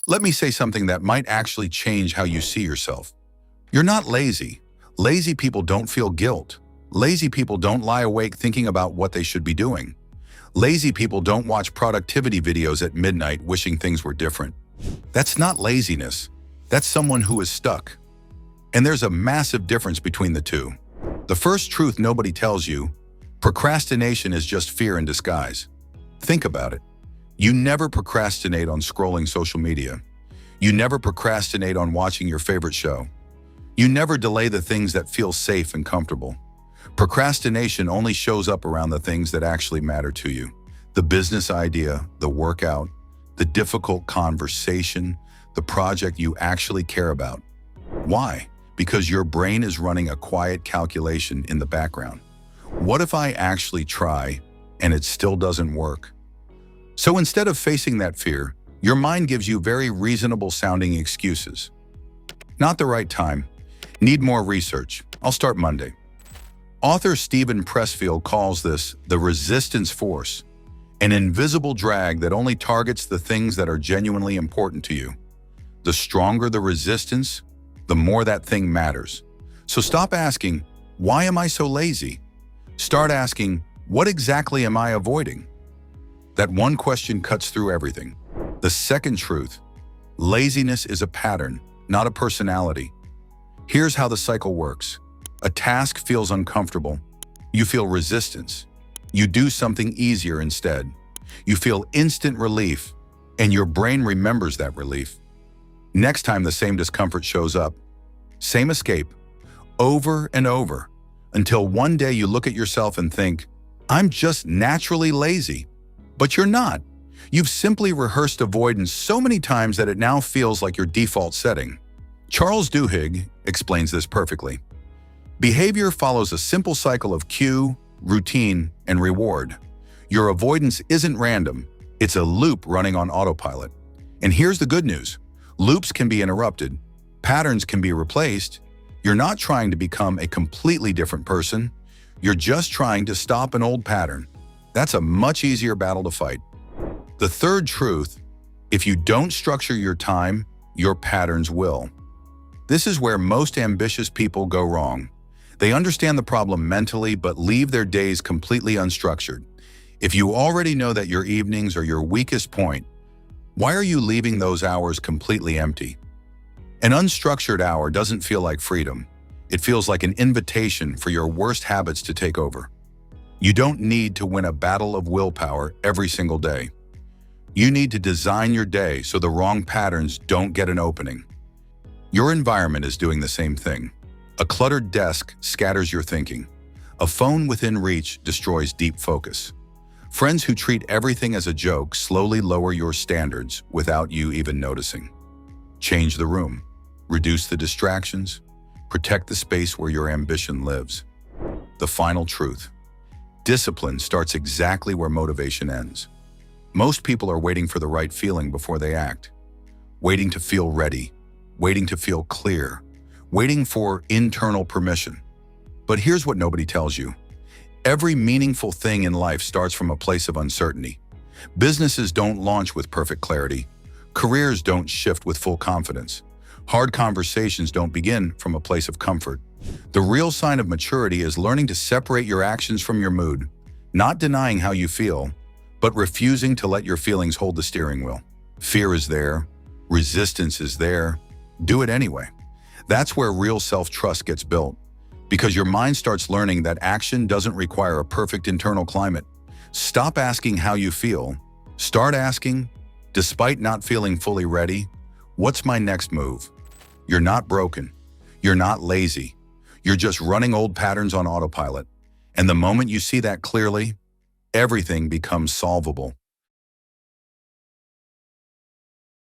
Let me say something that might actually change how you see yourself. You're not lazy. Lazy people don't feel guilt. Lazy people don't lie awake thinking about what they should be doing. Lazy people don't watch productivity videos at midnight wishing things were different. That's not laziness. That's someone who is stuck. And there's a massive difference between the two. The first truth nobody tells you: procrastination is just fear in disguise. Think about it. You never procrastinate on scrolling social media. You never procrastinate on watching your favorite show. You never delay the things that feel safe and comfortable. Procrastination only shows up around the things that actually matter to you. The business idea, the workout, the difficult conversation, the project you actually care about. Why? Because your brain is running a quiet calculation in the background. What if I actually try and it still doesn't work? So instead of facing that fear, your mind gives you very reasonable sounding excuses. Not the right time. Need more research. I'll start Monday. Author Stephen Pressfield calls this the resistance force, an invisible drag that only targets the things that are genuinely important to you. The stronger the resistance, the more that thing matters. So stop asking, why am I so lazy? Start asking, what exactly am I avoiding? That one question cuts through everything. The second truth: laziness is a pattern, not a personality. Here's how the cycle works. A task feels uncomfortable. You feel resistance. You do something easier instead. You feel instant relief, and your brain remembers that relief. Next time the same discomfort shows up, same escape, over and over, until one day you look at yourself and think, I'm just naturally lazy. But you're not. You've simply rehearsed avoidance so many times that it now feels like your default setting. Charles Duhigg explains this perfectly. Behavior follows a simple cycle of cue, routine, and reward. Your avoidance isn't random. It's a loop running on autopilot. And here's the good news. Loops can be interrupted. Patterns can be replaced. You're not trying to become a completely different person. You're just trying to stop an old pattern. That's a much easier battle to fight. The third truth: if you don't structure your time, your patterns will. This is where most ambitious people go wrong. They understand the problem mentally but leave their days completely unstructured. If you already know that your evenings are your weakest point, why are you leaving those hours completely empty? An unstructured hour doesn't feel like freedom. It feels like an invitation for your worst habits to take over. You don't need to win a battle of willpower every single day. You need to design your day so the wrong patterns don't get an opening. Your environment is doing the same thing. A cluttered desk scatters your thinking. A phone within reach destroys deep focus. Friends who treat everything as a joke slowly lower your standards without you even noticing. Change the room. Reduce the distractions. Protect the space where your ambition lives. The final truth: discipline starts exactly where motivation ends. Most people are waiting for the right feeling before they act. Waiting to feel ready. Waiting to feel clear. Waiting for internal permission. But here's what nobody tells you. Every meaningful thing in life starts from a place of uncertainty. Businesses don't launch with perfect clarity. Careers don't shift with full confidence. Hard conversations don't begin from a place of comfort. The real sign of maturity is learning to separate your actions from your mood, not denying how you feel, but refusing to let your feelings hold the steering wheel. Fear is there. Resistance is there. Do it anyway. That's where real self-trust gets built, because your mind starts learning that action doesn't require a perfect internal climate. Stop asking how you feel. Start asking, despite not feeling fully ready, what's my next move? You're not broken. You're not lazy. You're just running old patterns on autopilot. And the moment you see that clearly, everything becomes solvable.